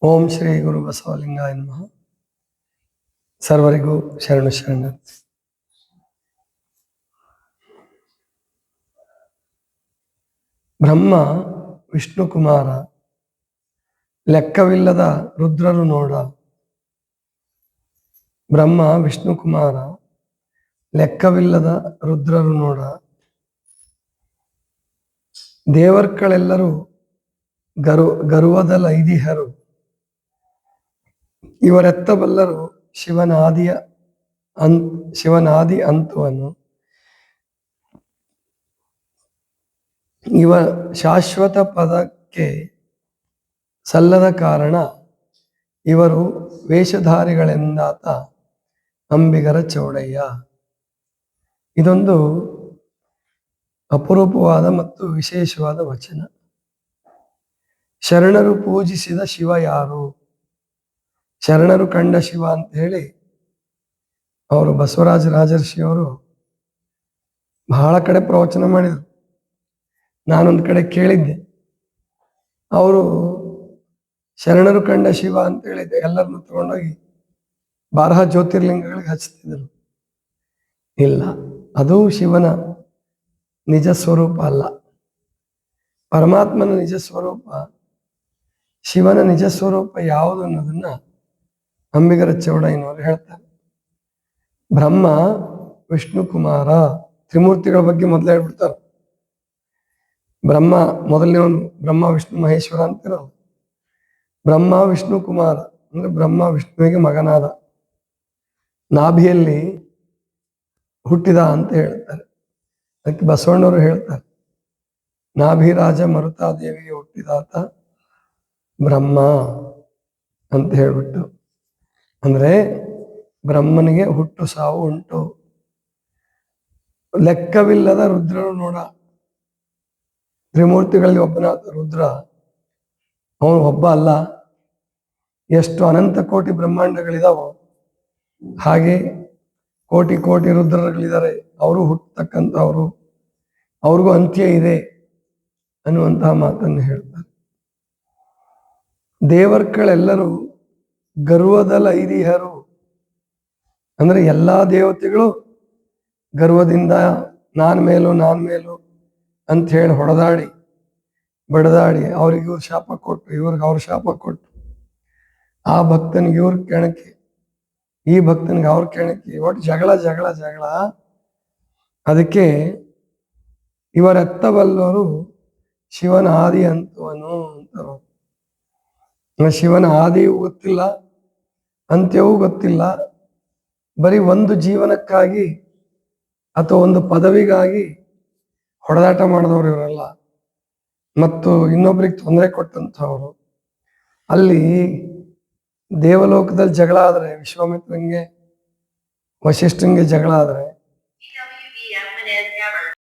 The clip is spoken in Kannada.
ಓಂ ಶ್ರೀ ಗುರು ಬಸವಲಿಂಗಾಯ ನಮಃ. ಸರ್ವರಿಗೂ ಶರಣು ಶರಣ. ಬ್ರಹ್ಮ ವಿಷ್ಣು ಕುಮಾರ, ಲೆಕ್ಕವಿಲ್ಲದ ರುದ್ರರು ನೋಡ. ಬ್ರಹ್ಮ ವಿಷ್ಣು ಕುಮಾರ, ಲೆಕ್ಕವಿಲ್ಲದ ರುದ್ರರು ನೋಡ. ದೇವರ್ಗಳೆಲ್ಲರೂ ಗರ್ವದ ಲೈದಿಹರು, ಇವರೆತ್ತಬಲ್ಲರು ಶಿವನಾದಿ ಅಂತುವನ್ನು. ಇವ ಶಾಶ್ವತ ಪದಕ್ಕೆ ಸಲ್ಲದ ಕಾರಣ ಇವರು ವೇಷಧಾರಿಗಳೆಂದಾತ ಅಂಬಿಗರ ಚೌಡಯ್ಯ. ಇದೊಂದು ಅಪರೂಪವಾದ ಮತ್ತು ವಿಶೇಷವಾದ ವಚನ. ಶರಣರು ಪೂಜಿಸಿದ ಶಿವ ಯಾರು, ಶರಣರು ಕಂಡ ಶಿವ ಅಂತ ಹೇಳಿ ಅವರು ಬಸವರಾಜ ರಾಜರ್ಷಿಯವರು ಬಹಳ ಕಡೆ ಪ್ರವಚನ ಮಾಡಿದರು. ನಾನೊಂದು ಕಡೆ ಕೇಳಿದ್ದೆ, ಅವರು ಶರಣರು ಕಂಡ ಶಿವ ಅಂತ ಹೇಳಿದ್ದೆ ಎಲ್ಲರನ್ನು ತಗೊಂಡೋಗಿ 12 ಜ್ಯೋತಿರ್ಲಿಂಗಗಳಿಗೆ ಹಚ್ತಿದ್ರು. ಇಲ್ಲ, ಅದು ಶಿವನ ನಿಜ ಸ್ವರೂಪ ಅಲ್ಲ. ಪರಮಾತ್ಮನ ನಿಜ ಸ್ವರೂಪ, ಶಿವನ ನಿಜ ಸ್ವರೂಪ ಯಾವುದು ಅನ್ನೋದನ್ನ ಅಂಬಿಗರ ಚೌಡಯ್ಯನವರು ಹೇಳ್ತಾರೆ. ಬ್ರಹ್ಮ ವಿಷ್ಣು ಕುಮಾರ, ತ್ರಿಮೂರ್ತಿಗಳ ಬಗ್ಗೆ ಮೊದಲೇ ಹೇಳ್ಬಿಡ್ತಾರೆ. ಬ್ರಹ್ಮ ಮೊದಲನೇವನು ಬ್ರಹ್ಮ ವಿಷ್ಣು ಮಹೇಶ್ವರ ಅಂತಿರೋದು. ಬ್ರಹ್ಮ ವಿಷ್ಣು ಕುಮಾರ ಅಂದ್ರೆ ಬ್ರಹ್ಮ ವಿಷ್ಣುವಿಗೆ ಮಗನಾದ, ನಾಭಿಯಲ್ಲಿ ಹುಟ್ಟಿದ ಅಂತ ಹೇಳ್ತಾರೆ. ಅದಕ್ಕೆ ಬಸವಣ್ಣವರು ಹೇಳ್ತಾರೆ, ನಾಭಿರಾಜ ಮರುತಾದೇವಿಗೆ ಹುಟ್ಟಿದಾತ ಬ್ರಹ್ಮ ಅಂತ ಹೇಳ್ಬಿಟ್ಟು. ಅಂದ್ರೆ ಬ್ರಹ್ಮನಿಗೆ ಹುಟ್ಟು ಸಾವು ಉಂಟು. ಲೆಕ್ಕವಿಲ್ಲದ ರುದ್ರರು ನೋಡ. ತ್ರಿಮೂರ್ತಿಗಳಲ್ಲಿ ಒಬ್ಬನಾದ ರುದ್ರ, ಅವನು ಒಬ್ಬ ಅಲ್ಲ, ಎಷ್ಟು ಅನಂತ ಕೋಟಿ ಬ್ರಹ್ಮಾಂಡಗಳಿದಾವೋ ಹಾಗೆ ಕೋಟಿ ಕೋಟಿ ರುದ್ರರುಗಳಿದ್ದಾರೆ. ಅವರು ಹುಟ್ಟತಕ್ಕಂಥವ್ರು, ಅವ್ರಿಗೂ ಅಂತ್ಯ ಇದೆ ಅನ್ನುವಂತಹ ಮಾತನ್ನು ಹೇಳ್ತಾರೆ. ದೇವರ್ಗಳೆಲ್ಲರೂ ಗರ್ವದ ಲೈದಿಹರು, ಅಂದ್ರೆ ಎಲ್ಲಾ ದೇವತೆಗಳು ಗರ್ವದಿಂದ ನಾನ್ ಮೇಲು ಅಂತ ಹೇಳಿ ಹೊಡೆದಾಡಿ ಬಡದಾಡಿ ಅವ್ರಿಗೆ ಇವ್ರು ಶಾಪ ಕೊಟ್ಟು, ಇವ್ರಿಗೆ ಅವ್ರ ಶಾಪ ಕೊಟ್ಟು, ಆ ಭಕ್ತನಿಗೆ ಇವ್ರ ಕೆಣಕಿ, ಈ ಭಕ್ತನಿಗೆ ಅವ್ರ ಕೆಣಕಿ, ಒಟ್ಟು ಜಗಳ ಜಗಳ ಜಗಳ. ಅದಕ್ಕೆ ಇವರೆತ್ತಬಲ್ಲವರು ಶಿವನ ಆದಿ ಅಂತವನು ಅಂತಾರ. ಶಿವನ ಆದಿಯೂ ಗೊತ್ತಿಲ್ಲ, ಅಂತ್ಯವೂ ಗೊತ್ತಿಲ್ಲ. ಬರೀ ಒಂದು ಜೀವನಕ್ಕಾಗಿ ಅಥವಾ ಒಂದು ಪದವಿಗಾಗಿ ಹೊಡೆದಾಟ ಮಾಡಿದವರು ಇವರೆಲ್ಲ, ಮತ್ತು ಇನ್ನೊಬ್ರಿಗೆ ತೊಂದರೆ ಕೊಟ್ಟಂಥವ್ರು. ಅಲ್ಲಿ ದೇವಲೋಕದಲ್ಲಿ ಜಗಳ ಆದರೆ, ವಿಶ್ವಾಮಿತ್ರಂಗೆ ವಶಿಷ್ಠಂಗೆ ಜಗಳ ಆದರೆ